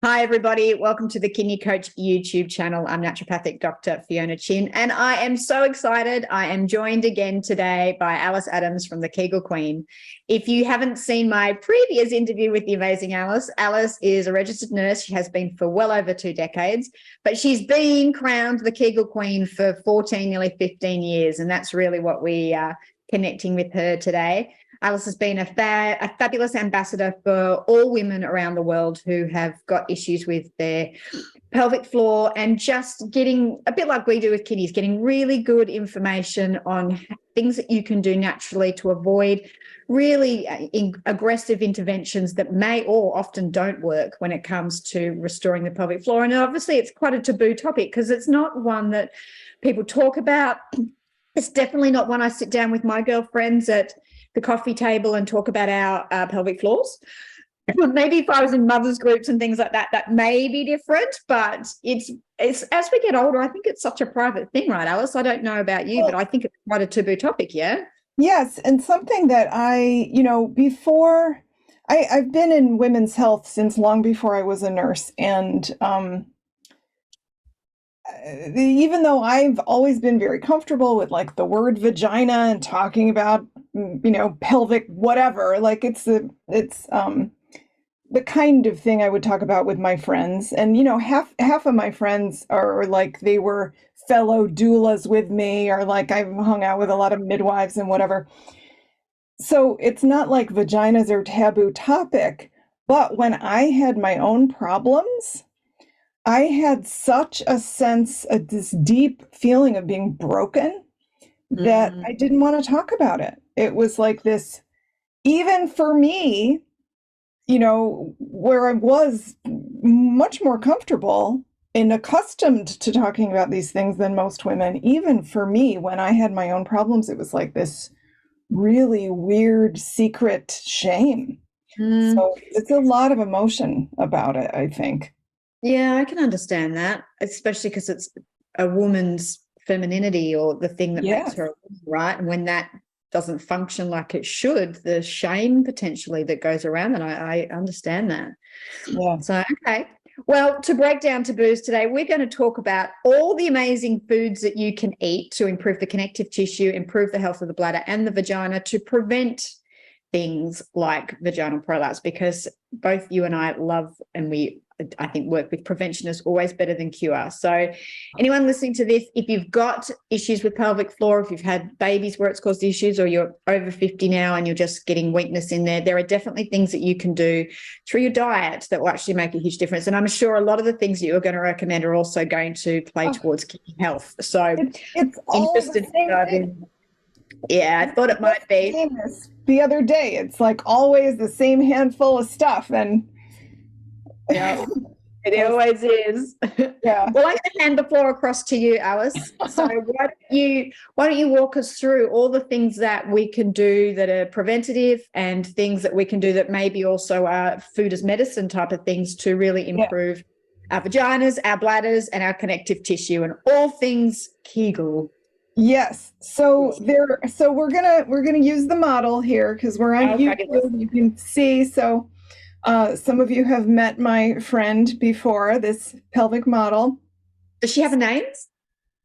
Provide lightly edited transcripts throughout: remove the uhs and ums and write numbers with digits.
Hi, everybody. Welcome to the Kidney Coach YouTube channel. I'm naturopathic Dr. Fiona Chin, and I am so excited. I am joined again today by Alyce Adams from the Kegel Queen. If you haven't seen my previous interview with the amazing Alyce, Alyce is a registered nurse. She has been for well over 2 decades, but she's been crowned the Kegel Queen for 14, nearly 15 years, and that's really what we are connecting with her today. Alyce has been a fabulous ambassador for all women around the world who have got issues with their pelvic floor, and just getting a bit like we do with kidneys, getting really good information on things that you can do naturally to avoid really aggressive interventions that may or often don't work when it comes to restoring the pelvic floor. And obviously it's quite a taboo topic because it's not one that people talk about. It's definitely not one I sit down with my girlfriends at the coffee table and talk about our pelvic floors. Maybe if I was in mothers groups and things like that, that may be different, but it's as we get older, I think it's such a private thing, right, Alyce? I don't know about you, but I think it's quite a taboo topic. Yeah. Yes, and something that before I've been in women's health since long before I was a nurse, and even though I've always been very comfortable with like the word vagina and talking about pelvic whatever, like it's the kind of thing I would talk about with my friends. And half of my friends are like, they were fellow doulas with me, or like I've hung out with a lot of midwives and whatever. So it's not like vaginas are a taboo topic, but when I had my own problems, I had such a sense of this deep feeling of being broken that I didn't want to talk about it. It was like this, even for me, where I was much more comfortable and accustomed to talking about these things than most women, even for me, when I had my own problems, it was like this really weird secret shame. So it's a lot of emotion about it, I think. Yeah, I can understand that, especially because it's a woman's femininity, or the thing that makes Yes. her a woman, right? And when that doesn't function like it should, the shame potentially that goes around, and I understand that. Yeah. So, okay. Well, to break down taboos today, we're going to talk about all the amazing foods that you can eat to improve the connective tissue, improve the health of the bladder and the vagina, to prevent things like vaginal prolapse, because both you and I love, and I think work with prevention is always better than cure. So anyone listening to this, if you've got issues with pelvic floor, if you've had babies where it's caused issues, or you're over 50 now and you're just getting weakness in there are definitely things that you can do through your diet that will actually make a huge difference. And I'm sure a lot of the things that you're going to recommend are also going to play Oh, towards kidney health. So it's all the interested to same dive thing. in. Yeah, I thought it Just might be. saying this the other day. It's like always the same handful of stuff. And Yeah. It always is. yeah. Well, I'm going to hand the floor across to you, Alyce. So why don't you walk us through all the things that we can do that are preventative, and things that we can do that maybe also are food as medicine type of things to really Yeah. improve our vaginas, our bladders, and our connective tissue, and all things Kegel. Yes. So we're gonna use the model here because we're on Oh, fabulous. YouTube. You can see. So some of you have met my friend before, this pelvic model. Does she have a name?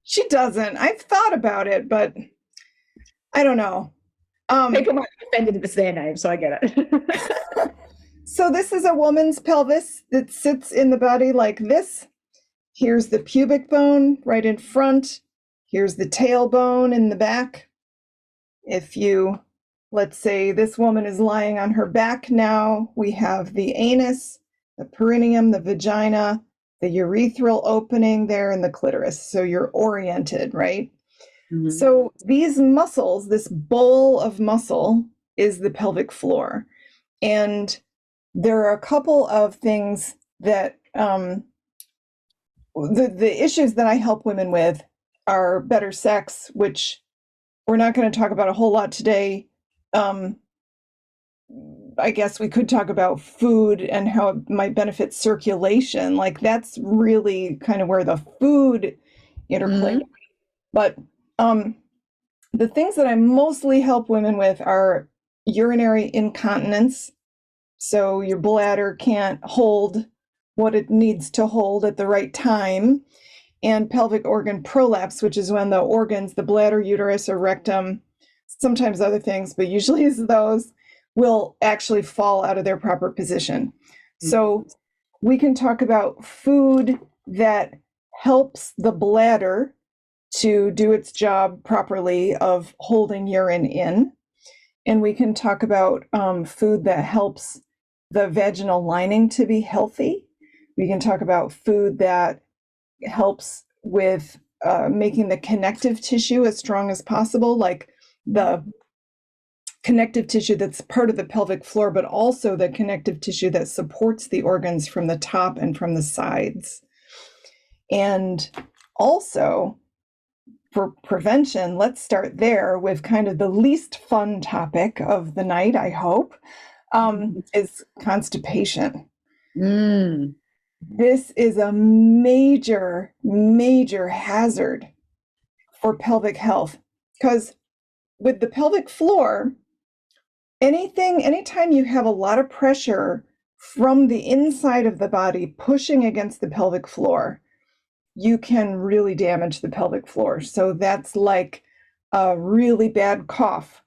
She doesn't. I've thought about it, but I don't know. People might be offended if it's their name, so I get it. So this is a woman's pelvis that sits in the body like this. Here's the pubic bone right in front. Here's the tailbone in the back. If you, let's say this woman is lying on her back now, we have the anus, the perineum, the vagina, the urethral opening there, and the clitoris. So you're oriented, right? So these muscles, this bowl of muscle, is the pelvic floor. And there are a couple of things that the issues that I help women with are better sex, which we're not going to talk about a whole lot today. I guess we could talk about food and how it might benefit circulation. Like that's really kind of where the food interplay. But the things that I mostly help women with are urinary incontinence. So your bladder can't hold what it needs to hold at the right time, and pelvic organ prolapse, which is when the organs, the bladder, uterus, or rectum, sometimes other things, but usually is those, will actually fall out of their proper position. So we can talk about food that helps the bladder to do its job properly of holding urine in. And we can talk about food that helps the vaginal lining to be healthy. We can talk about food that helps with making the connective tissue as strong as possible, like the connective tissue that's part of the pelvic floor, but also the connective tissue that supports the organs from the top and from the sides. And also, for prevention, let's start there with kind of the least fun topic of the night, I hope, is constipation. This is a major, major hazard for pelvic health, because with the pelvic floor, anytime you have a lot of pressure from the inside of the body pushing against the pelvic floor, you can really damage the pelvic floor. So that's like a really bad cough,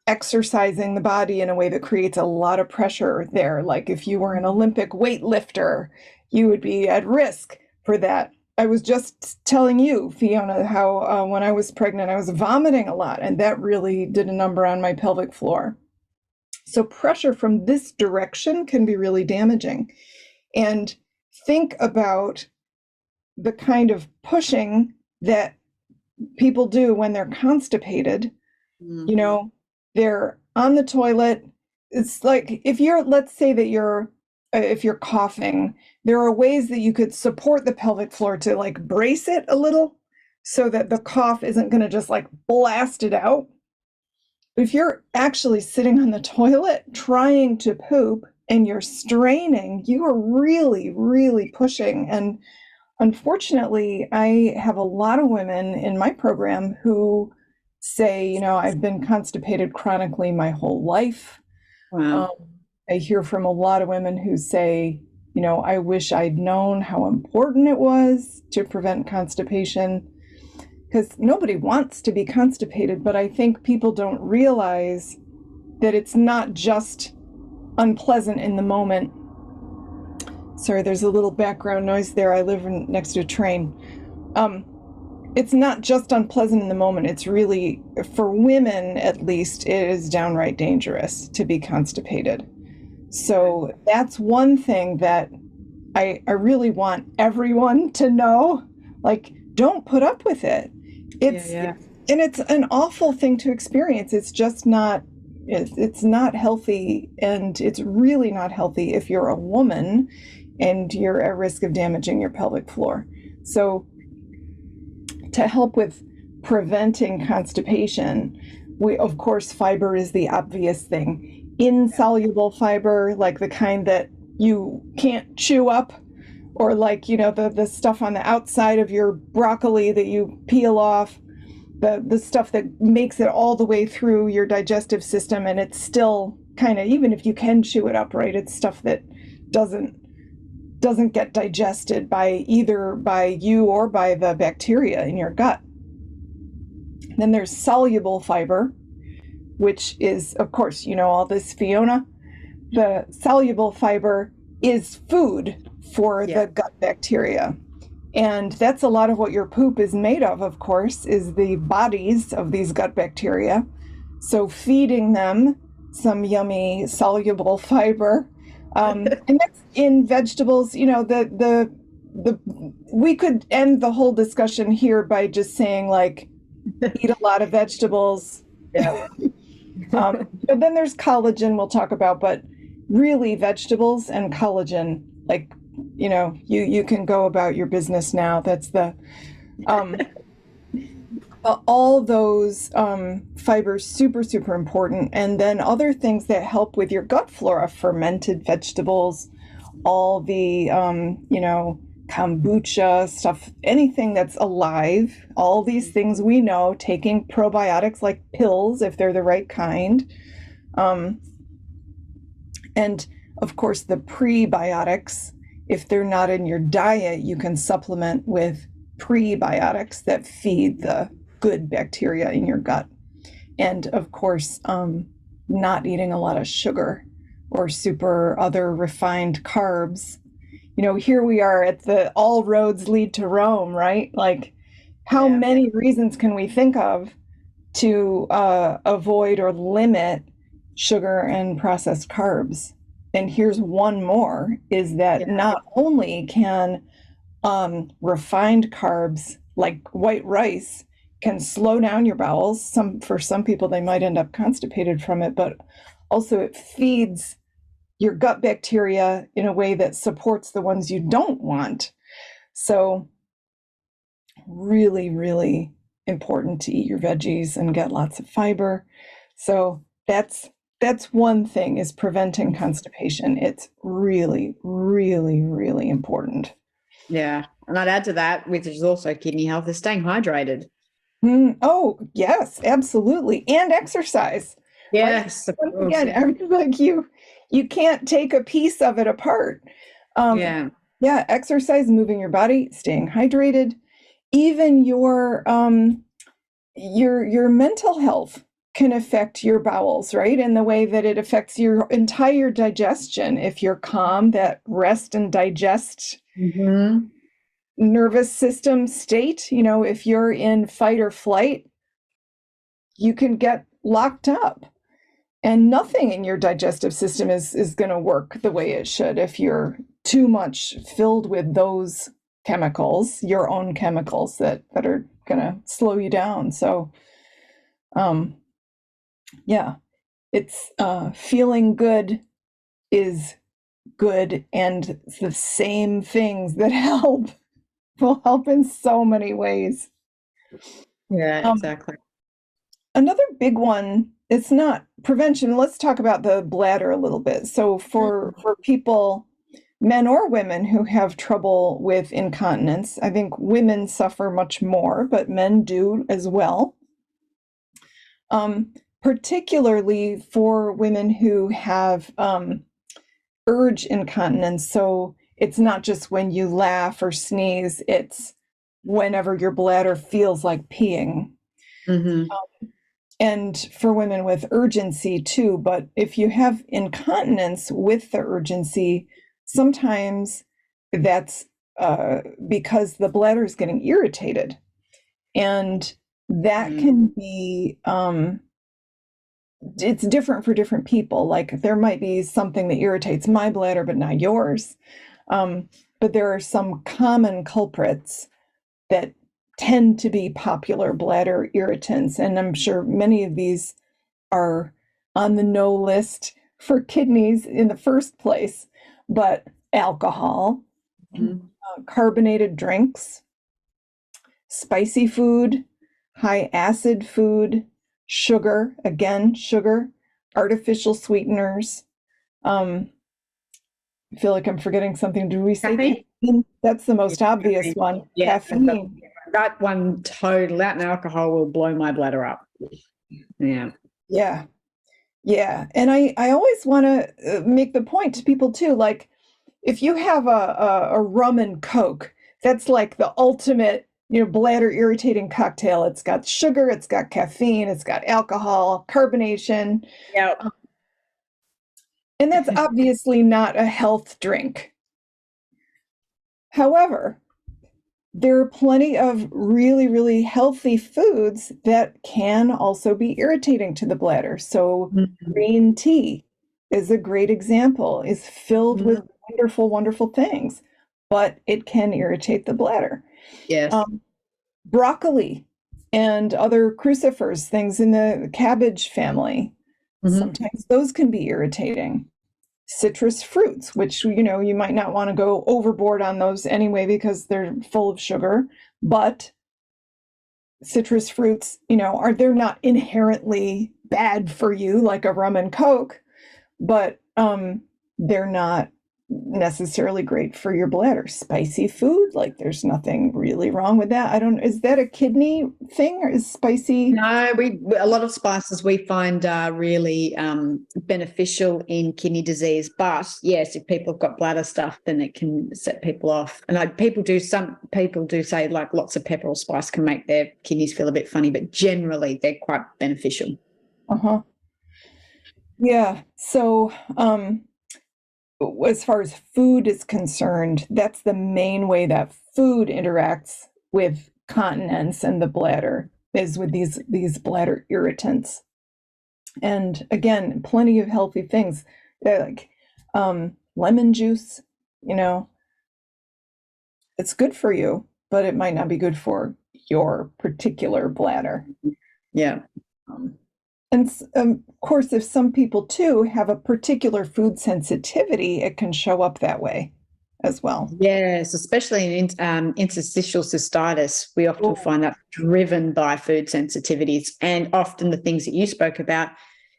exercising the body in a way that creates a lot of pressure there. Like if you were an Olympic weightlifter, you would be at risk for that. I was just telling you, Fiona, how when I was pregnant, I was vomiting a lot, and that really did a number on my pelvic floor. So pressure from this direction can be really damaging. And think about the kind of pushing that people do when they're constipated. You know, they're on the toilet. It's like let's say that if you're coughing, there are ways that you could support the pelvic floor to like brace it a little so that the cough isn't going to just like blast it out. But if you're actually sitting on the toilet trying to poop and you're straining, you are really, really pushing. And unfortunately, I have a lot of women in my program who say, I've been constipated chronically my whole life. Wow. I hear from a lot of women who say, I wish I'd known how important it was to prevent constipation, because nobody wants to be constipated, but I think people don't realize that it's not just unpleasant in the moment. Sorry, there's a little background noise there. I live next to a train. It's not just unpleasant in the moment. It's really, for women at least, it is downright dangerous to be constipated. So that's one thing that I really want everyone to know. Like, don't put up with it. And it's an awful thing to experience. It's just not, it's not healthy, and it's really not healthy if you're a woman and you're at risk of damaging your pelvic floor. So to help with preventing constipation, of course, fiber is the obvious thing. Insoluble fiber, like the kind that you can't chew up, or like, the stuff on the outside of your broccoli that you peel off, the stuff that makes it all the way through your digestive system, and it's still kind of, even if you can chew it up, right, it's stuff that doesn't get digested by you or by the bacteria in your gut. Then there's soluble fiber, which is, of course, all this, Fiona. The soluble fiber is food for the gut bacteria. And that's a lot of what your poop is made of course, is the bodies of these gut bacteria. So feeding them some yummy soluble fiber. And that's in vegetables. We could end the whole discussion here by just saying, like, eat a lot of vegetables. But then there's collagen we'll talk about, but really vegetables and collagen, like, you can go about your business now. That's the all those fibers, super, super important. And then other things that help with your gut flora, fermented vegetables, all the kombucha stuff, anything that's alive, all these things we know, taking probiotics like pills if they're the right kind. And of course the prebiotics if they're not in your diet, you can supplement with prebiotics that feed the good bacteria in your gut. And of course, not eating a lot of sugar or super other refined carbs. You know, here we are at the all roads lead to Rome, right? Like, how many reasons can we think of to avoid or limit sugar and processed carbs? And here's one more, is that not only can refined carbs like white rice can slow down your bowels. For some people, they might end up constipated from it, but also it feeds your gut bacteria in a way that supports the ones you don't want. So really, really important to eat your veggies and get lots of fiber. So that's one thing, is preventing constipation. It's really, really, really important. Yeah. And I'd add to that, which is also kidney health, is staying hydrated. Oh, yes, absolutely. And exercise. Yes. Right? Once again, like you can't take a piece of it apart. Yeah, exercise, moving your body, staying hydrated, even your mental health can affect your bowels, right? In the way that it affects your entire digestion. If you're calm, that rest and digest nervous system state, you know, if you're in fight or flight, you can get locked up. And nothing in your digestive system is going to work the way it should if you're too much filled with those chemicals, your own chemicals that are going to slow you down. So, yeah, it's feeling good is good, and the same things that help will help in so many ways. Yeah, exactly. Another big one, it's not prevention. Let's talk about the bladder a little bit. So for people, men or women, who have trouble with incontinence, I think women suffer much more, but men do as well. Particularly for women who have urge incontinence. So it's not just when you laugh or sneeze, it's whenever your bladder feels like peeing. And for women with urgency too, but if you have incontinence with the urgency, sometimes that's because the bladder is getting irritated. And that can be, it's different for different people. Like, there might be something that irritates my bladder, but not yours. But there are some common culprits that tend to be popular bladder irritants. And I'm sure many of these are on the no list for kidneys in the first place, but alcohol, carbonated drinks, spicy food, high acid food, sugar, artificial sweeteners. I feel like I'm forgetting something. Do we say caffeine? That's the most obvious one. Yeah, caffeine. That one totally, that and alcohol will blow my bladder up. Yeah. And I always want to make the point to people too, like, if you have a rum and Coke, that's like the ultimate, bladder irritating cocktail. It's got sugar, it's got caffeine, it's got alcohol, carbonation. Yeah. And that's obviously not a health drink. However, there are plenty of really, really healthy foods that can also be irritating to the bladder. So green tea is a great example, is filled with wonderful, wonderful things, but it can irritate the bladder. Yes. Broccoli and other crucifers, things in the cabbage family, sometimes those can be irritating. Citrus fruits, which, you might not want to go overboard on those anyway because they're full of sugar, but citrus fruits, they're not inherently bad for you like a rum and Coke, but they're not necessarily great for your bladder. Spicy food, like there's nothing really wrong with that. I don't, is that a kidney thing or is spicy? No, a lot of spices we find are really beneficial in kidney disease. But yes, if people have got bladder stuff, then it can set people off. And some people do say like lots of pepper or spice can make their kidneys feel a bit funny, but generally they're quite beneficial. Uh-huh. Yeah. So, as far as food is concerned, that's the main way that food interacts with continence and the bladder is with these bladder irritants. And again, plenty of healthy things like lemon juice, it's good for you, but it might not be good for your particular bladder. Yeah. And of course, if some people too have a particular food sensitivity, it can show up that way as well. Yes, especially in interstitial cystitis, we often find that driven by food sensitivities, and often the things that you spoke about,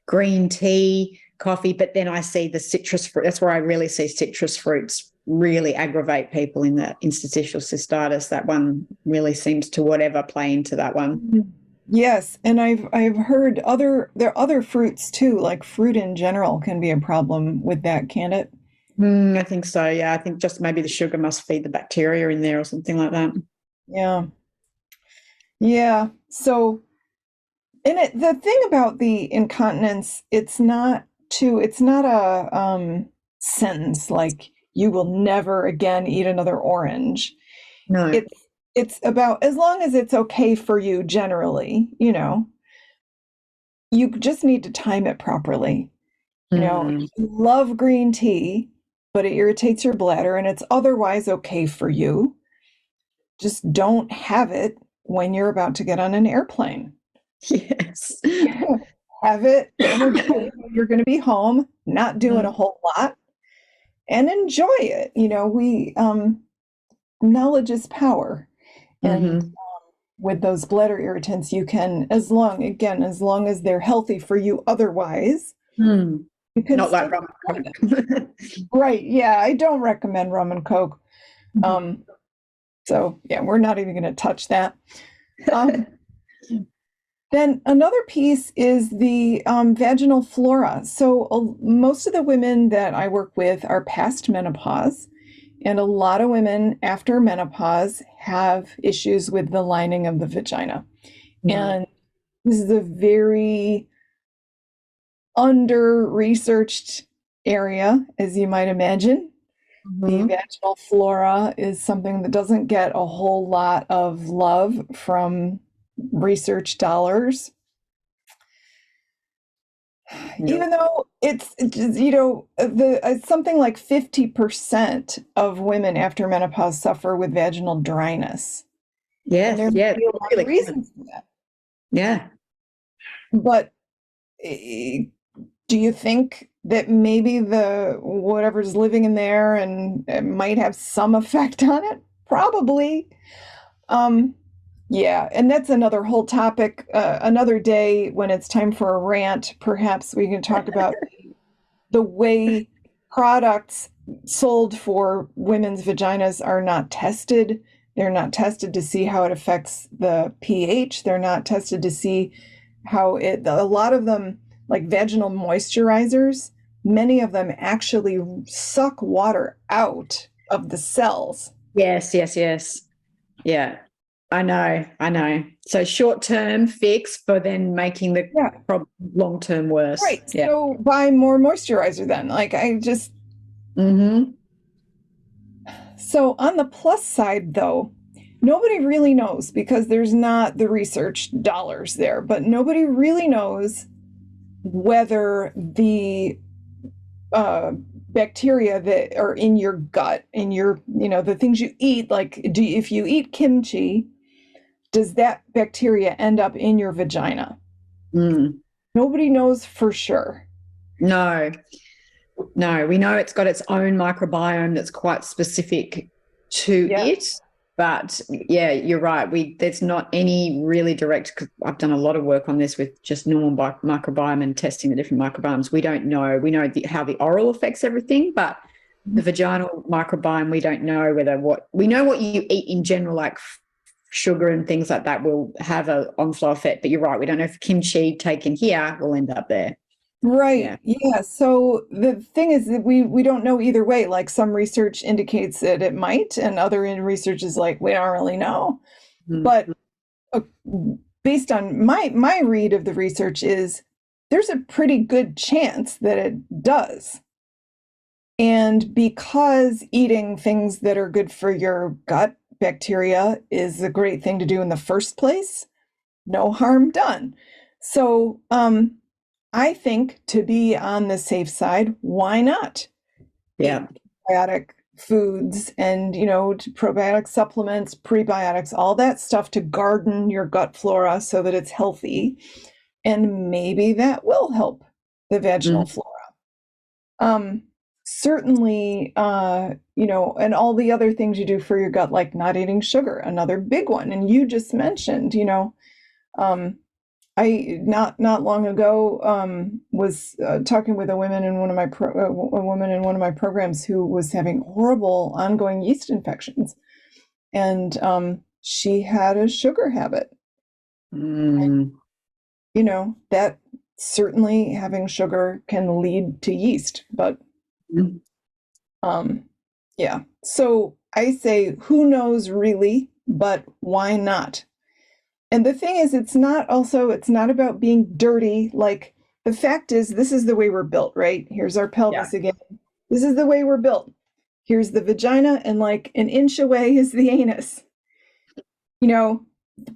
green tea, coffee, but then I see the citrus fruit. That's where I really see citrus fruits really aggravate people in the interstitial cystitis. That one really seems to play into that one. Yes, and I've heard there are other fruits too, like fruit in general can be a problem with that, can it? I think so. Yeah, I think just maybe the sugar must feed the bacteria in there or something like that. Yeah. Yeah. So, and the thing about the incontinence, it's not a sentence like you will never again eat another orange. No. It's about as long as it's okay for you generally, you just need to time it properly. You love green tea, but it irritates your bladder and it's otherwise okay for you. Just don't have it when you're about to get on an airplane. Yes. Have it when you're going to be home, not doing a whole lot, and enjoy it. Knowledge is power. And with those bladder irritants, you can, as long as they're healthy for you otherwise, you can not like rum and coke. Right. Yeah, I don't recommend rum and coke. So yeah, we're not even going to touch that. Then another piece is the vaginal flora. So most of the women that I work with are past menopause, and a lot of women after menopause have issues with the lining of the vagina. And this is a very under-researched area, as you might imagine. The vaginal flora is something that doesn't get a whole lot of love from research dollars. Even though it's something like 50% of women after menopause suffer with vaginal dryness. Yes, and there may be a lot of reasons for that. Yeah. But do you think that maybe whatever's living in there and it might have some effect on it? Probably. Yeah, and that's another whole topic. Another day when it's time for a rant, perhaps we can talk about the way products sold for women's vaginas are not tested. They're not tested to see how it affects the pH. They're not tested to see how a lot of them, like vaginal moisturizers, many of them actually suck water out of the cells. Yes. Yeah. I know. So short-term fix for then making the problem long-term worse. Right. Yeah. So buy more moisturizer then. Like I just. So on the plus side, though, nobody really knows because there's not the research dollars there, but nobody really knows whether the bacteria that are in your gut, in your, the things you eat, like if you eat kimchi, does that bacteria end up in your vagina? Nobody knows for sure. No, we know it's got its own microbiome that's quite specific to it. But yeah, you're right. There's not any really direct, because I've done a lot of work on this with just normal microbiome and testing the different microbiomes. We don't know. We know how the oral affects everything, but the vaginal microbiome, we don't know we know what you eat in general, like sugar and things like that will have an on-flow effect, but you're right, we don't know if kimchi taken here will end up there. Right. Yeah. So the thing is that we don't know either way. Like some research indicates that it might, and other research is like, we don't really know. Mm-hmm. But based on my read of the research is there's a pretty good chance that it does. And because eating things that are good for your gut bacteria is a great thing to do in the first place, no harm done. So, I think to be on the safe side, why not? Yeah. Eat probiotic foods and, probiotic supplements, prebiotics, all that stuff to garden your gut flora so that it's healthy. And maybe that will help the vaginal flora. Certainly, and all the other things you do for your gut, like not eating sugar, another big one. And you just mentioned, I not long ago was talking with a woman in one of my programs who was having horrible ongoing yeast infections, and she had a sugar habit. And, that certainly having sugar can lead to yeast, but yeah. So I say, who knows really, but why not? And the thing is, it's not about being dirty. Like, the fact is, this is the way we're built, right? Here's our pelvis again. This is the way we're built. Here's the vagina, and like an inch away is the anus. Poop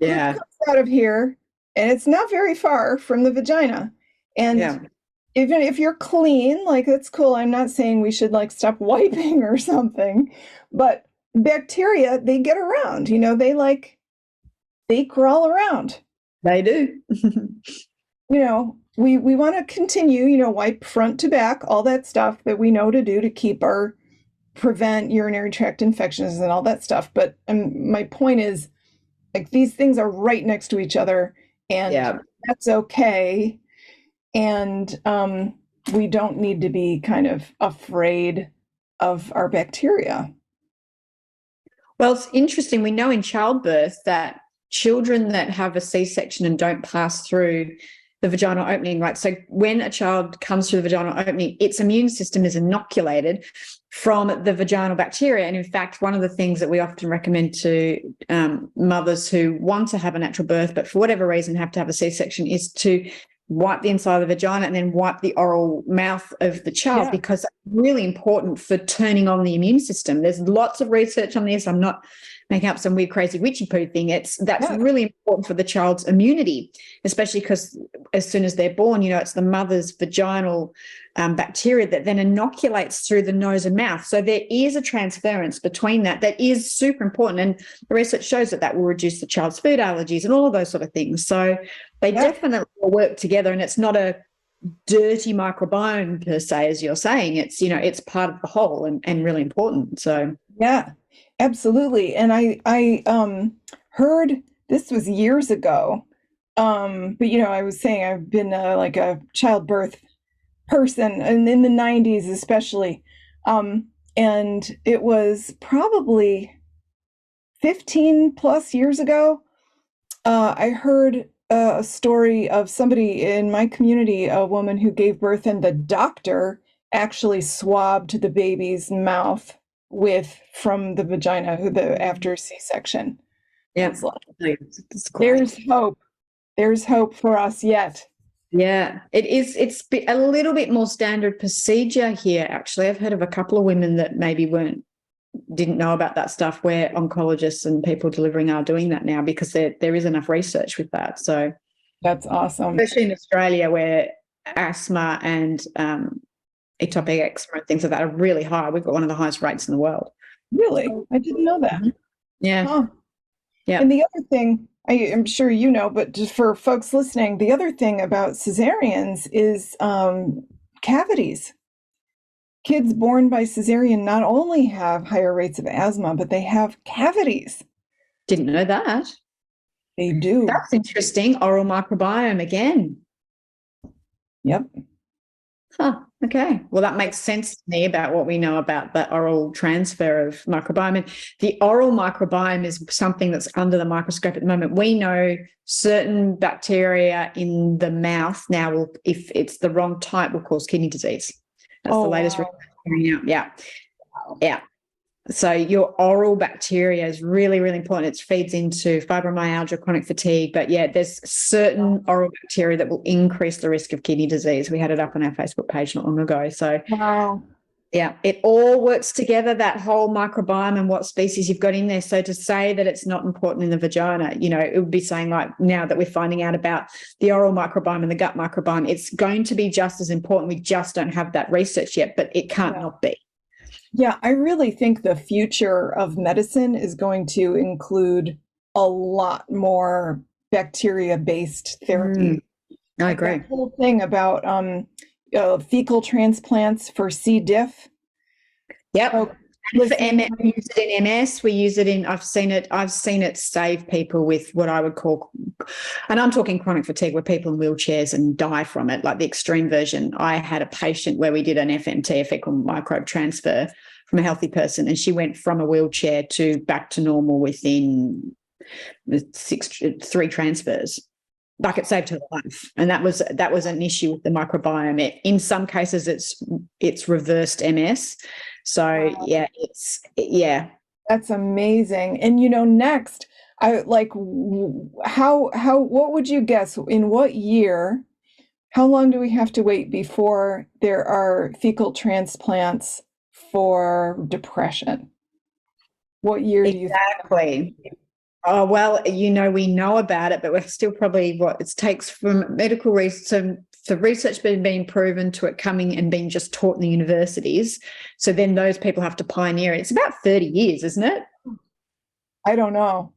comes out of here, and it's not very far from the vagina. And even if you're clean, like, that's cool. I'm not saying we should like stop wiping or something, but bacteria, they get around, they crawl around. They do. We want to continue, wipe front to back, all that stuff that we know to do to prevent urinary tract infections and all that stuff. But my point is, like, these things are right next to each other, and that's okay. And we don't need to be kind of afraid of our bacteria. Well, it's interesting. We know in childbirth that children that have a C-section and don't pass through the vaginal opening, right? So when a child comes through the vaginal opening, its immune system is inoculated from the vaginal bacteria. And in fact, one of the things that we often recommend to mothers who want to have a natural birth, but for whatever reason have to have a C-section, is to wipe the inside of the vagina and then wipe the oral mouth of the child, because it's really important for turning on the immune system. There's lots of research on this. I'm not making up some weird, crazy witchy poo thing. That's really important for the child's immunity, especially because as soon as they're born, it's the mother's vaginal bacteria that then inoculates through the nose and mouth. So there is a transference between that is super important. And the research shows that will reduce the child's food allergies and all of those sort of things. So they definitely work together, and it's not a dirty microbiome per se, as you're saying. It's, it's part of the whole and really important. So yeah, absolutely. And I heard, this was years ago, but I was saying I've been like a childbirth person, and in the 90s especially, and it was probably 15 plus years ago. I heard a story of somebody in my community, a woman who gave birth, and the doctor actually swabbed the baby's mouth from the vagina after C-section. Yeah, there's hope. There's hope for us yet. Yeah, it is. It's a little bit more standard procedure here, actually. I've heard of a couple of women that maybe didn't know about that stuff, where oncologists and people delivering are doing that now, because there is enough research with that. So that's awesome. Especially in Australia, where asthma and atopic eczema and things like that are really high. We've got one of the highest rates in the world. Really? I didn't know that. Mm-hmm. Yeah. Huh. Yeah. And the other thing, I'm sure but just for folks listening, the other thing about cesareans is cavities. Kids born by cesarean not only have higher rates of asthma, but they have cavities. Didn't know that. They do. That's interesting. Oral microbiome again. Yep. Huh. Okay. Well, that makes sense to me about what we know about the oral transfer of microbiome. And the oral microbiome is something that's under the microscope at the moment. We know certain bacteria in the mouth now will, if it's the wrong type, will cause kidney disease. That's the latest research coming out. Yeah. Yeah. So your oral bacteria is really, really important. It feeds into fibromyalgia, chronic fatigue. But yeah, there's certain oral bacteria that will increase the risk of kidney disease. We had it up on our Facebook page not long ago. So yeah, it all works together, that whole microbiome and what species you've got in there. So to say that it's not important in the vagina, it would be saying, like, now that we're finding out about the oral microbiome and the gut microbiome, it's going to be just as important. We just don't have that research yet, but it can't not be. Yeah, I really think the future of medicine is going to include a lot more bacteria-based therapy. I agree. The whole thing about fecal transplants for C.diff. Yep. For MS, we use it in MS. We use it in. I've seen it save people with what I would call, and I'm talking chronic fatigue, where people in wheelchairs and die from it, like the extreme version. I had a patient where we did an FMT, a fecal microbe transfer, from a healthy person, and she went from a wheelchair to back to normal within 3 transfers. Like, it saved her life, and that was an issue with the microbiome. In some cases, it's reversed MS. So yeah, that's amazing. And next, I like what would you guess, in what year? How long do we have to wait before there are fecal transplants for depression? What year do you think? Exactly. Oh, well, we know about it, but we're still probably it takes from medical research, the research being proven to it coming and being just taught in the universities. So then those people have to pioneer it. It's about 30 years, isn't it? I don't know.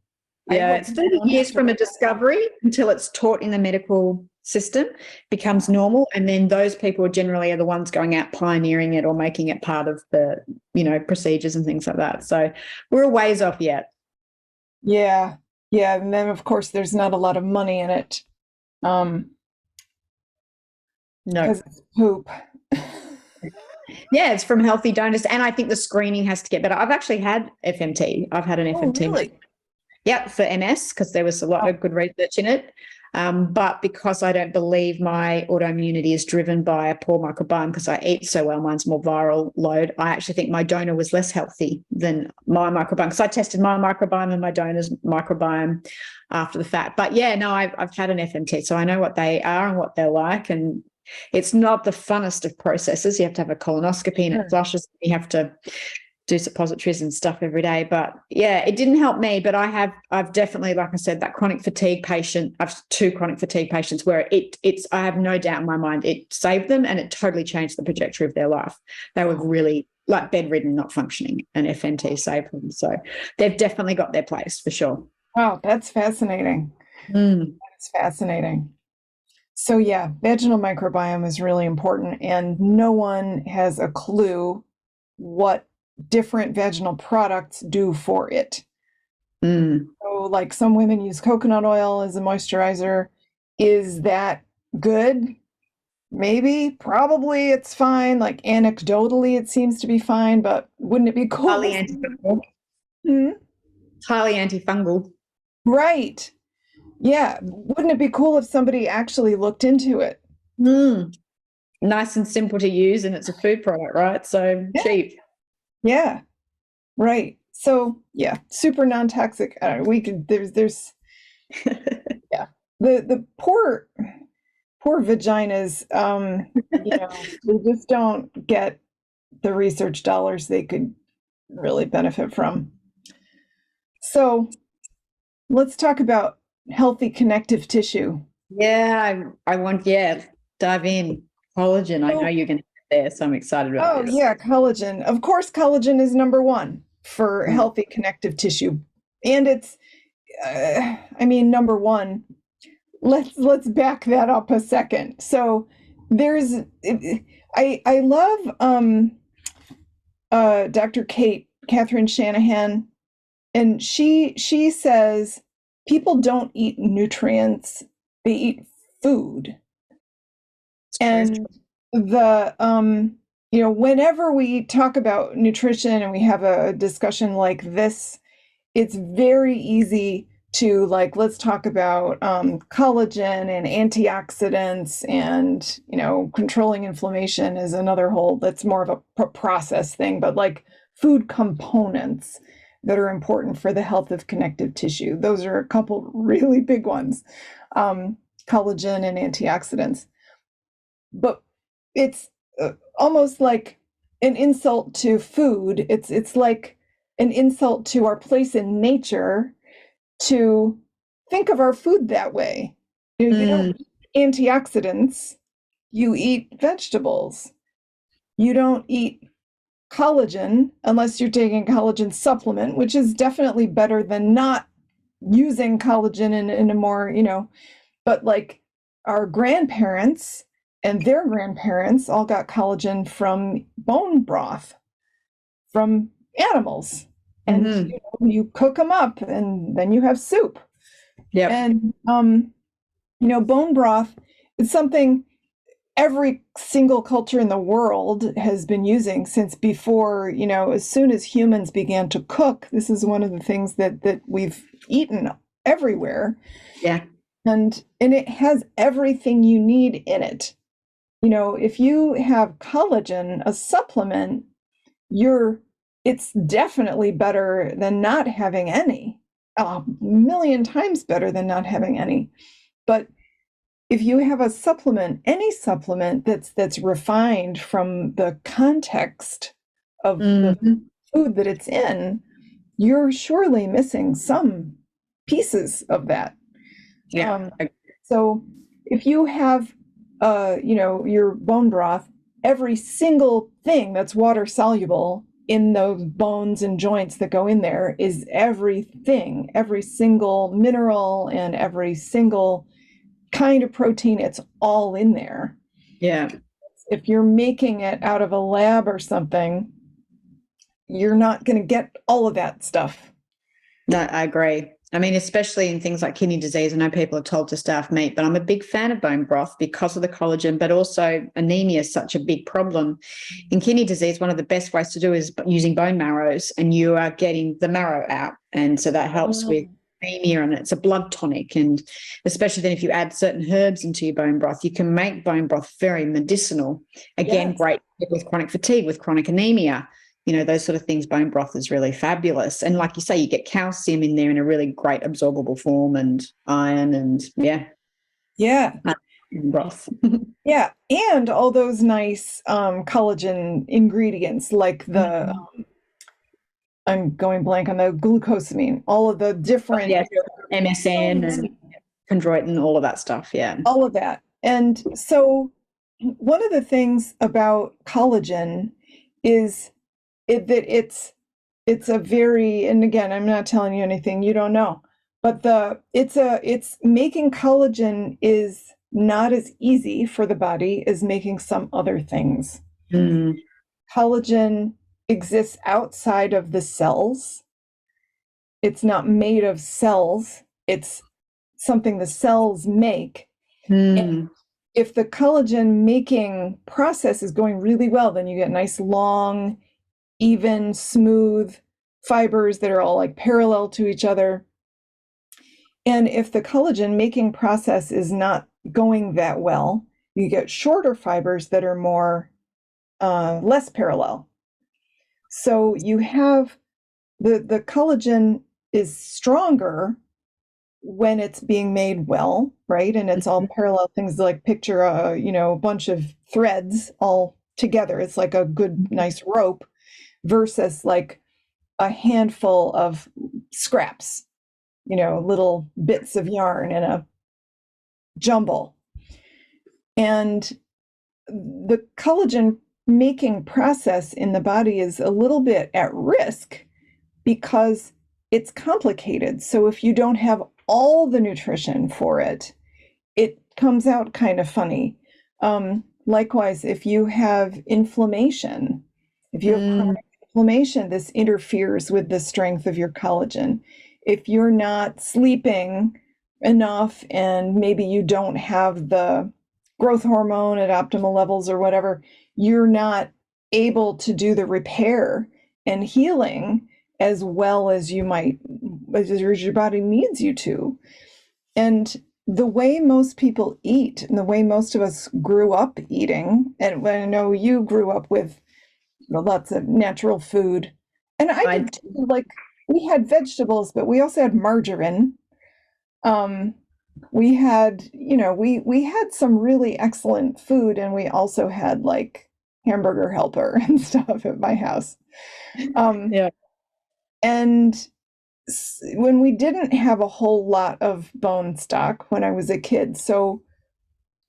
Yeah, it's 30 years from a discovery until it's taught in the medical system, becomes normal, and then those people generally are the ones going out pioneering it or making it part of the procedures and things like that. So we're a ways off yet. Yeah, and then of course there's not a lot of money in it. No, because it's poop. Yeah, it's from healthy donors, and I think the screening has to get better. I've actually had FMT. I've had an FMT. Really? Yeah, for MS, because there was a lot of good research in it. But because I don't believe my autoimmunity is driven by a poor microbiome, because I eat so well, mine's more viral load, I actually think my donor was less healthy than my microbiome, because I tested my microbiome and my donor's microbiome after the fact. But yeah, no, I've had an FMT, so I know what they are and what they're like, and it's not the funnest of processes. You have to have a colonoscopy and it flushes. You have to do suppositories and stuff every day. But yeah, it didn't help me. But I've definitely, like I said, that chronic fatigue patient, I've 2 chronic fatigue patients where it's I have no doubt in my mind it saved them, and it totally changed the trajectory of their life. They were really like bedridden, not functioning, and FMT saved them. So they've definitely got their place for sure. Wow, that's fascinating. That's fascinating. So yeah, vaginal microbiome is really important, and no one has a clue what different vaginal products do for it. So like some women use coconut oil as a moisturizer. Is that good? Maybe, probably it's fine. Like anecdotally, it seems to be fine, but wouldn't it be cool? Highly antifungal. Highly antifungal. Right. Yeah. Wouldn't it be cool if somebody actually looked into it? Nice and simple to use, and it's a food product, right? So cheap. Yeah. Right. So yeah, super non-toxic. We could there's yeah. The poor vaginas, they just don't get the research dollars they could really benefit from. So let's talk about healthy connective tissue. Yeah, I want, dive in. Collagen. I know you're going to get there, so I'm excited about this. Oh, yeah, collagen. Of course, collagen is number 1 for healthy connective tissue. And it's, number 1. Let's back that up a second. So there's, I love Dr. Catherine Shanahan, and she says people don't eat nutrients, they eat food. And Whenever we talk about nutrition and we have a discussion like this, it's very easy to like, let's talk about collagen and antioxidants and, controlling inflammation is another whole, that's more of a process thing, but like food components that are important for the health of connective tissue. Those are a couple really big ones, collagen and antioxidants. But it's almost like an insult to food. It's like an insult to our place in nature to think of our food that way. You don't eat antioxidants, you eat vegetables. You don't eat collagen unless you're taking a collagen supplement, which is definitely better than not using collagen in a more, but like our grandparents and their grandparents all got collagen from bone broth from animals. And you cook them up and then you have soup. Yeah. And bone broth is something every single culture in the world has been using since before, as soon as humans began to cook. This is one of the things that we've eaten everywhere. Yeah. And it has everything you need in it. If you have collagen, a supplement, it's definitely better than not having any, a million times better than not having any. But if you have a supplement, any supplement that's refined from the context of the food that it's in, you're surely missing some pieces of that. Yeah. So if you have, your bone broth, every single thing that's water soluble in those bones and joints that go in there is everything, every single mineral and every single kind of protein, it's all in there. Yeah. If you're making it out of a lab or something, you're not going to get all of that stuff. No, I agree. I mean, especially in things like kidney disease, I know people are told to starve meat, but I'm a big fan of bone broth because of the collagen, but also anemia is such a big problem. In kidney disease, one of the best ways to do is using bone marrows, and you are getting the marrow out. And so that helps with anemia, and it's a blood tonic. And especially then if you add certain herbs into your bone broth, you can make bone broth very medicinal. Again, great with chronic fatigue, with chronic anemia. Those sort of things, bone broth is really fabulous. And like you say, you get calcium in there in a really great absorbable form, and iron, and broth. Yeah, and all those nice collagen ingredients like the, I'm going blank on the glucosamine, all of the different MSM and chondroitin, all of that stuff, all of that. And so one of the things about collagen is that it's a very, and again, I'm not telling you anything you don't know, but it's making collagen is not as easy for the body as making some other things. Collagen exists outside of the cells. It's not made of cells. It's something the cells make. And if the collagen making process is going really well, then you get nice long, even, smooth fibers that are all like parallel to each other. And if the collagen making process is not going that well, you get shorter fibers that are more less parallel. So you have the collagen is stronger when it's being made well, right? And it's all parallel things, like picture a bunch of threads all together. It's like a good, nice rope versus like a handful of scraps, little bits of yarn in a jumble. And the collagen making process in the body is a little bit at risk because it's complicated. So if you don't have all the nutrition for it, it comes out kind of funny. Likewise, if you have inflammation, if you have chronic inflammation, this interferes with the strength of your collagen. If you're not sleeping enough and maybe you don't have the growth hormone at optimal levels or whatever, you're not able to do the repair and healing as well as you might, as your body needs you to. And the way most people eat and the way most of us grew up eating, and I know you grew up with lots of natural food, and I did too. Like, we had vegetables, but we also had margarine. We had, we had some really excellent food, and we also had like hamburger helper and stuff at my house. Yeah. And when we didn't have a whole lot of bone stock when I was a kid, so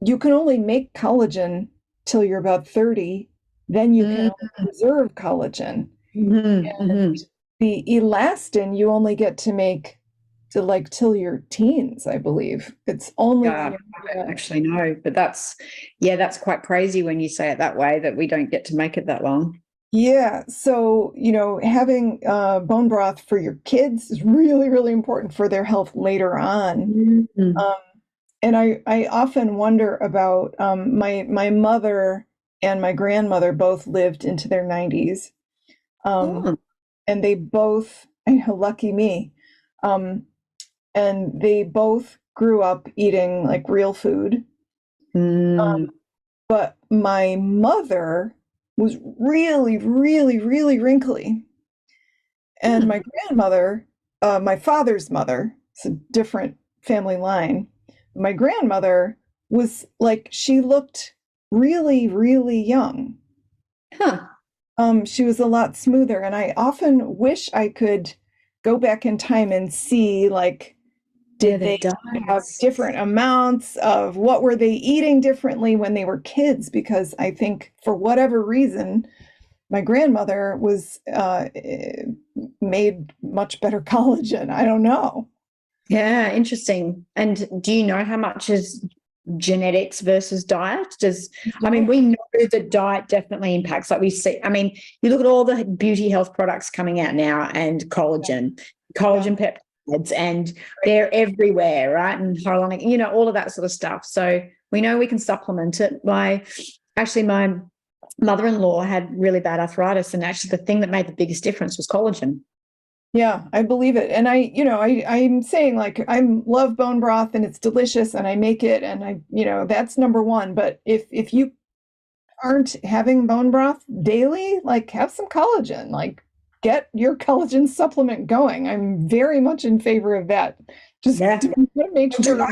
you can only make collagen till you're about 30, then you can preserve collagen. And the elastin you only get to make to like till your teens, I believe. It's only I don't actually know, but that's quite crazy when you say it that way, that we don't get to make it that long. Yeah, so having bone broth for your kids is really, really important for their health later on. And I often wonder about my mother and my grandmother both lived into their 90s. And they both, lucky me, and they both grew up eating like real food. But my mother was really, really, really wrinkly. And my grandmother, my father's mother, it's a different family line. My grandmother was like, she looked really, really young. She was a lot smoother. And I often wish I could go back in time and see, like, did they have different amounts of what were they eating differently when they were kids? Because I think for whatever reason, my grandmother was made much better collagen. I don't know. Yeah, interesting. And do you know how much is genetics versus diet? I mean, we know that diet definitely impacts, like we see. I mean, you look at all the beauty health products coming out now, and collagen peptides, and they're everywhere, right? And hyaluronic, all of that sort of stuff. So we know we can supplement it. My mother-in-law had really bad arthritis, and actually the thing that made the biggest difference was collagen. Yeah, I believe it. And I'm saying, like, I love bone broth and it's delicious and I make it, and that's number one. But if you aren't having bone broth daily, like, have some collagen, like, get your collagen supplement going. I'm very much in favor of that. Just to make sure.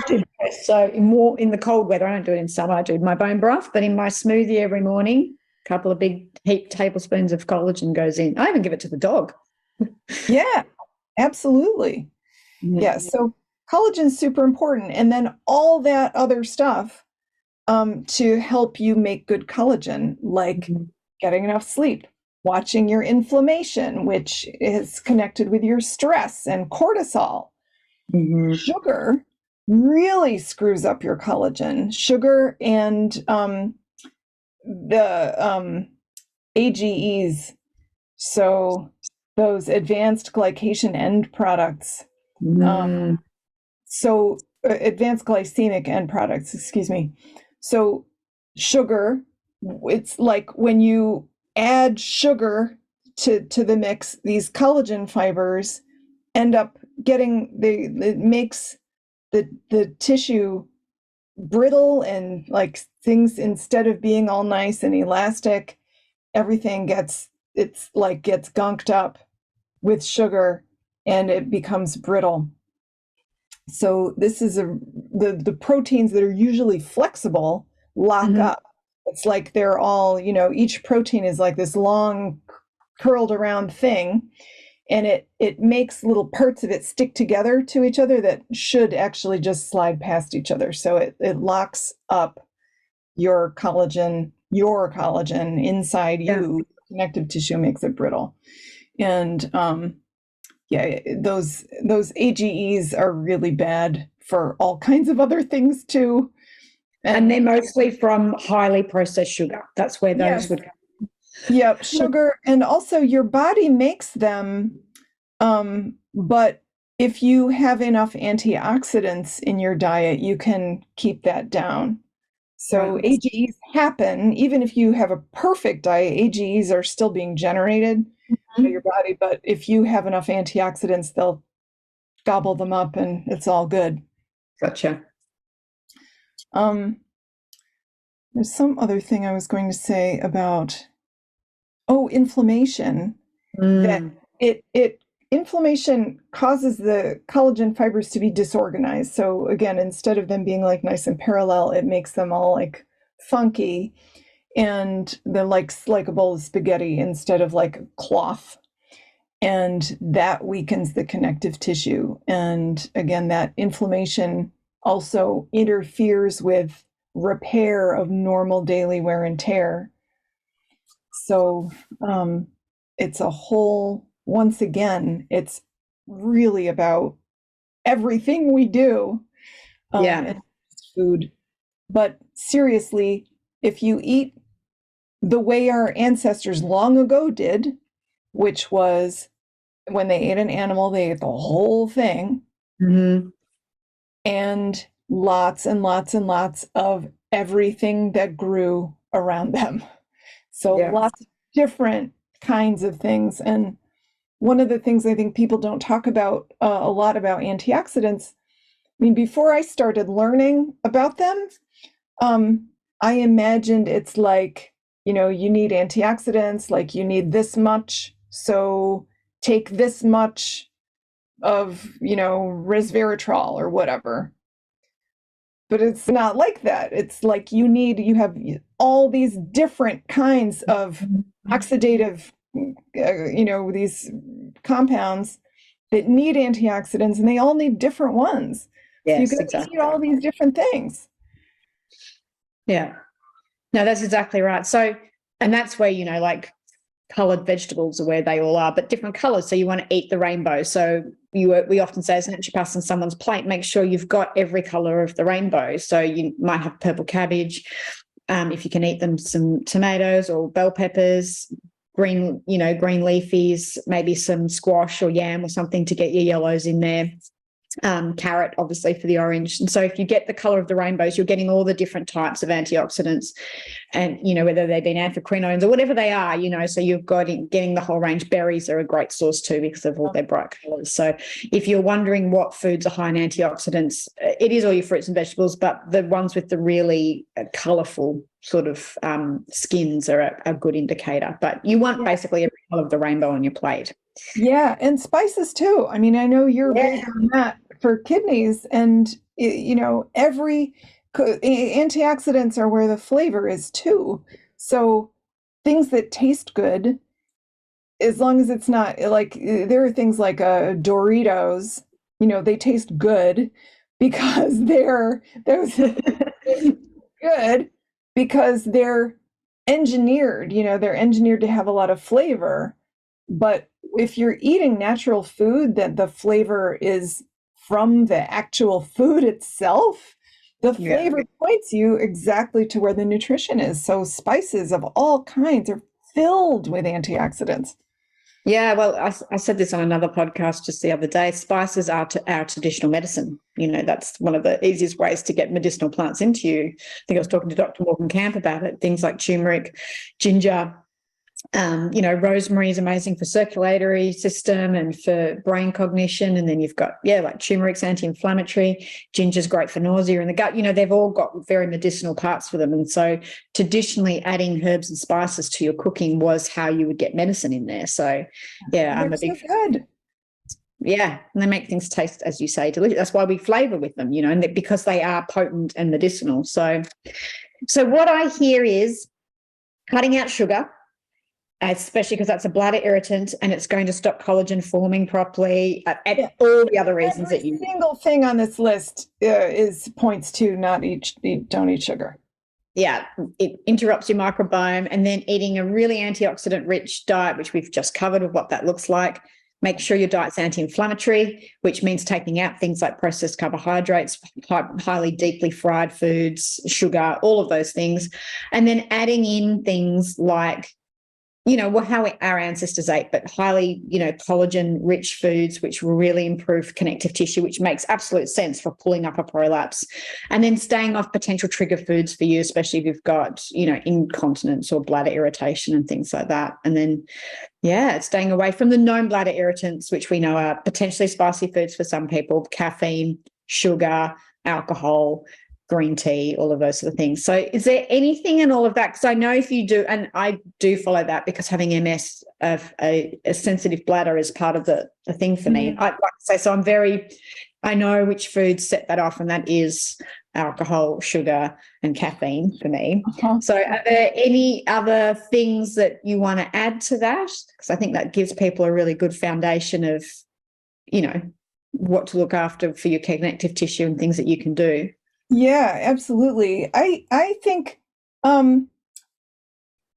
So more in the cold weather, I don't do it in summer. I do my bone broth, but in my smoothie every morning, a couple of big heaped tablespoons of collagen goes in. I even give it to the dog. Yeah, absolutely. Yeah, so collagen is super important. And then all that other stuff to help you make good collagen, like getting enough sleep, watching your inflammation, which is connected with your stress and cortisol. Sugar really screws up your collagen. Sugar and the AGEs, so those advanced glycation end products. So advanced glycemic end products, excuse me. So sugar, it's like when you add sugar to the mix, these collagen fibers end up getting, it makes the tissue brittle, and like things, instead of being all nice and elastic, everything gets gunked up with sugar and it becomes brittle. So this is the proteins that are usually flexible lock up. It's like they're all, each protein is like this long curled around thing, and it makes little parts of it stick together to each other that should actually just slide past each other. So it locks up your collagen inside you. Connective tissue makes it brittle. And those AGEs are really bad for all kinds of other things too. And they're mostly from highly processed sugar. That's where those would come. Yep, sugar. And also your body makes them, but if you have enough antioxidants in your diet, you can keep that down. So Right. AGEs happen, even if you have a perfect diet, AGEs are still being generated by your body, but if you have enough antioxidants, they'll gobble them up and it's all good. Gotcha. There's some other thing I was going to say about, inflammation, that inflammation causes the collagen fibers to be disorganized. So again, instead of them being like nice and parallel, it makes them all like funky, and they're like a bowl of spaghetti instead of like cloth. And that weakens the connective tissue. And again, that inflammation also interferes with repair of normal daily wear and tear. So it's a whole, once again, it's really about everything we do and food. But seriously, if you eat the way our ancestors long ago did, which was when they ate an animal, they ate the whole thing, and lots and lots and lots of everything that grew around them. So lots of different kinds of things. And one of the things I think people don't talk about a lot about antioxidants, I mean, before I started learning about them, I imagined it's like, you need antioxidants, like you need this much, so take this much of, resveratrol or whatever. But it's not like that. It's like you have all these different kinds of oxidative, these compounds that need antioxidants, and they all need different ones. Yes, so you got to eat all these different things. Yeah. No, that's exactly right. So, and that's where, like colored vegetables are where they all are, but different colors. So you want to eat the rainbow. So we often say as naturopaths on someone's plate, make sure you've got every color of the rainbow. So you might have purple cabbage. If you can eat them, some tomatoes or bell peppers, green leafies, maybe some squash or yam or something to get your yellows in there. Carrot, obviously, for the orange. And so if you get the color of the rainbows, you're getting all the different types of antioxidants, and whether they've been anthraquinones or whatever they are, so you've got getting the whole range. Berries are a great source too because of all their bright colors. So if you're wondering what foods are high in antioxidants, it is all your fruits and vegetables, but the ones with the really colorful sort of skins are a good indicator. But you want basically every color of the rainbow on your plate. Yeah, and spices too. I mean, I know you're big on that for kidneys, and every antioxidants are where the flavor is too. So things that taste good, as long as it's not like, there are things like Doritos, they taste good because they're good because they're engineered, they're engineered to have a lot of flavor. But if you're eating natural food, that the flavor is from the actual food itself, the flavor points you exactly to where the nutrition is. So spices of all kinds are filled with antioxidants. Yeah, well, I said this on another podcast just the other day. Spices are our traditional medicine. That's one of the easiest ways to get medicinal plants into you. I think I was talking to Dr. Morgan Camp about it. Things like turmeric, ginger, rosemary is amazing for circulatory system and for brain cognition. And then you've got, like turmeric's anti-inflammatory, ginger's great for nausea in the gut. They've all got very medicinal parts for them. And so traditionally adding herbs and spices to your cooking was how you would get medicine in there. So I'm a big good. Yeah, and they make things taste, as you say, delicious. That's why we flavor with them, and because they are potent and medicinal. So what I hear is cutting out sugar, especially because that's a bladder irritant and it's going to stop collagen forming properly, and all the other reasons that you... Every single thing on this list points to don't eat sugar. Yeah, it interrupts your microbiome. And then eating a really antioxidant-rich diet, which we've just covered of what that looks like. Make sure your diet's anti-inflammatory, which means taking out things like processed carbohydrates, highly deeply fried foods, sugar, all of those things. And then adding in things like how our ancestors ate, but highly, collagen-rich foods, which will really improve connective tissue, which makes absolute sense for pulling up a prolapse. And then staying off potential trigger foods for you, especially if you've got, incontinence or bladder irritation and things like that. And then, staying away from the known bladder irritants, which we know are potentially spicy foods for some people, caffeine, sugar, alcohol, green tea, all of those sort of things. So is there anything in all of that? Because I know if you do, and I do follow that because having MS of a sensitive bladder is part of the thing for me. I'd like to say, so I know which foods set that off, and that is alcohol, sugar, and caffeine for me. So are there any other things that you want to add to that? Because I think that gives people a really good foundation of, what to look after for your connective tissue and things that you can do. Yeah, absolutely. I think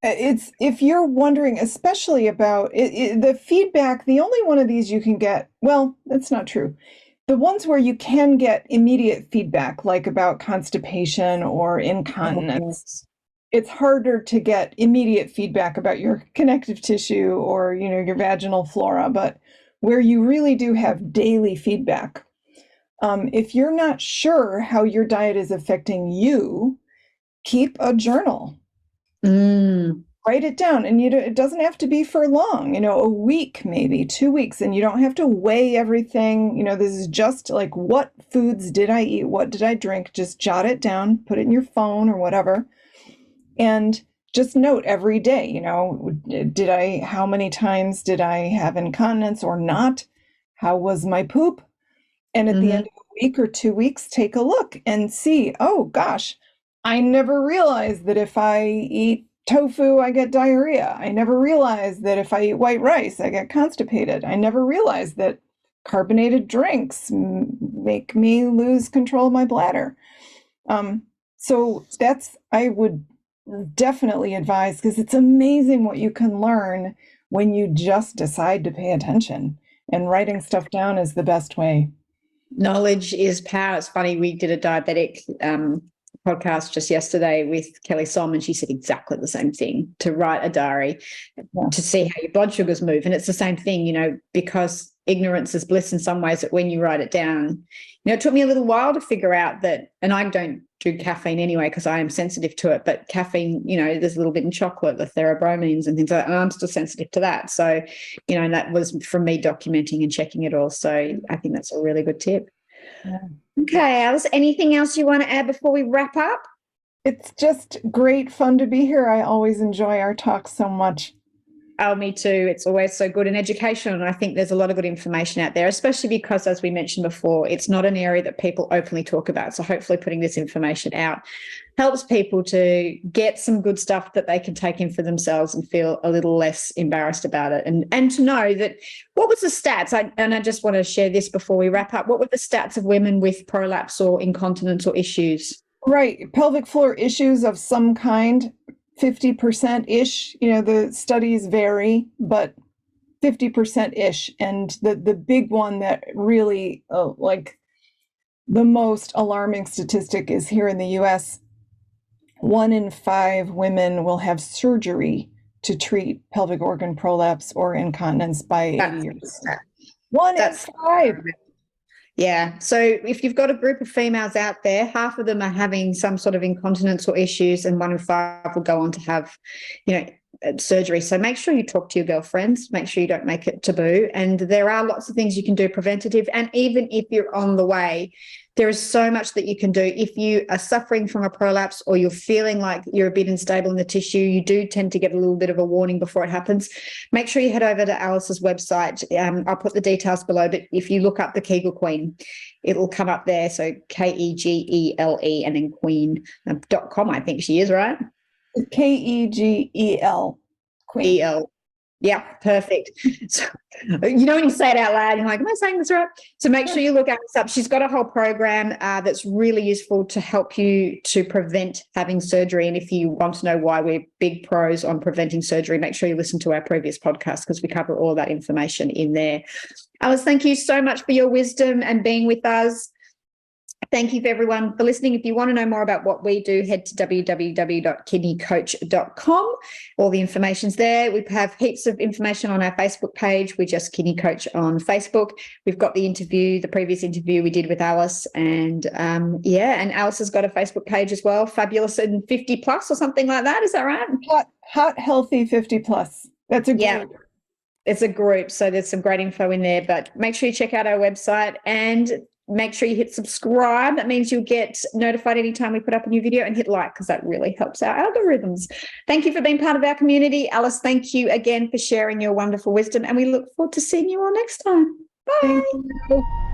it's, if you're wondering, especially about the feedback, the only one of these you can get, well, that's not true. The ones where you can get immediate feedback, like about constipation or incontinence, it's harder to get immediate feedback about your connective tissue or, your vaginal flora, but where you really do have daily feedback. If you're not sure how your diet is affecting you, keep a journal. Write it down, and it doesn't have to be for long, a week, maybe 2 weeks, and you don't have to weigh everything. This is just like, what foods did I eat? What did I drink? Just jot it down, put it in your phone or whatever, and just note every day, how many times did I have incontinence or not? How was my poop? And at the end of a week or 2 weeks, take a look and see, oh gosh, I never realized that if I eat tofu, I get diarrhea. I never realized that if I eat white rice, I get constipated. I never realized that carbonated drinks make me lose control of my bladder. So I would definitely advise, because it's amazing what you can learn when you just decide to pay attention, and writing stuff down is the best way. Knowledge is power. It's funny, we did a diabetic podcast just yesterday with Kelly Solomon. She said exactly the same thing, to write a diary to see how your blood sugars move. And it's the same thing, because ignorance is bliss in some ways, that when you write it down, it took me a little while to figure out that, and I don't do caffeine anyway because I am sensitive to it, but caffeine, there's a little bit in chocolate, the theobromines and things like that, and I'm still sensitive to that. So, and that was from me documenting and checking it all. So I think that's a really good tip. Yeah. Okay, Alyce, anything else you want to add before we wrap up? It's just great fun to be here. I always enjoy our talks so much. Oh, me too. It's always so good and educational. And I think there's a lot of good information out there, especially because, as we mentioned before, it's not an area that people openly talk about. So hopefully putting this information out helps people to get some good stuff that they can take in for themselves and feel a little less embarrassed about it. And to know that, what was the stats? I just want to share this before we wrap up. What were the stats of women with prolapse or incontinence or issues? Right. Pelvic floor issues of some kind. 50%-ish, the studies vary, but 50%-ish. And the big one that really, like the most alarming statistic is here in the US, 1 in 5 women will have surgery to treat pelvic organ prolapse or incontinence by 80 years. 1 in 5. Yeah. So if you've got a group of females out there, half of them are having some sort of incontinence or issues, and 1 in 5 will go on to have, surgery. So make sure you talk to your girlfriends, make sure you don't make it taboo. And there are lots of things you can do preventative. And even if you're on the way, there is so much that you can do. If you are suffering from a prolapse or you're feeling like you're a bit unstable in the tissue, you do tend to get a little bit of a warning before it happens. Make sure you head over to Alyce's website. I'll put the details below, but if you look up the Kegel Queen, it'll come up there. So KEGELE and then queen.com, I think she is, right? KEGEL. Queen. EL. Yeah, perfect. So, when you say it out loud, you're like, am I saying this right? So make sure you look Alyce up. She's got a whole program that's really useful to help you to prevent having surgery. And if you want to know why we're big pros on preventing surgery, make sure you listen to our previous podcast, because we cover all that information in there. Alyce, thank you so much for your wisdom and being with us. Thank you for everyone for listening. If you want to know more about what we do, head to www.kidneycoach.com. All the information's there. We have heaps of information on our Facebook page. We're just Kidney Coach on Facebook. We've got the previous interview we did with Alyce. And and Alyce has got a Facebook page as well, Fabulous and 50 plus or something like that. Is that right? Hot Healthy 50 plus. That's a group. Yeah. It's a group. So there's some great info in there, but make sure you check out our website and make sure you hit subscribe. That means you'll get notified anytime we put up a new video, and hit like, because that really helps our algorithms. Thank you for being part of our community. Alyce, thank you again for sharing your wonderful wisdom, and we look forward to seeing you all next time. Bye. Thank you.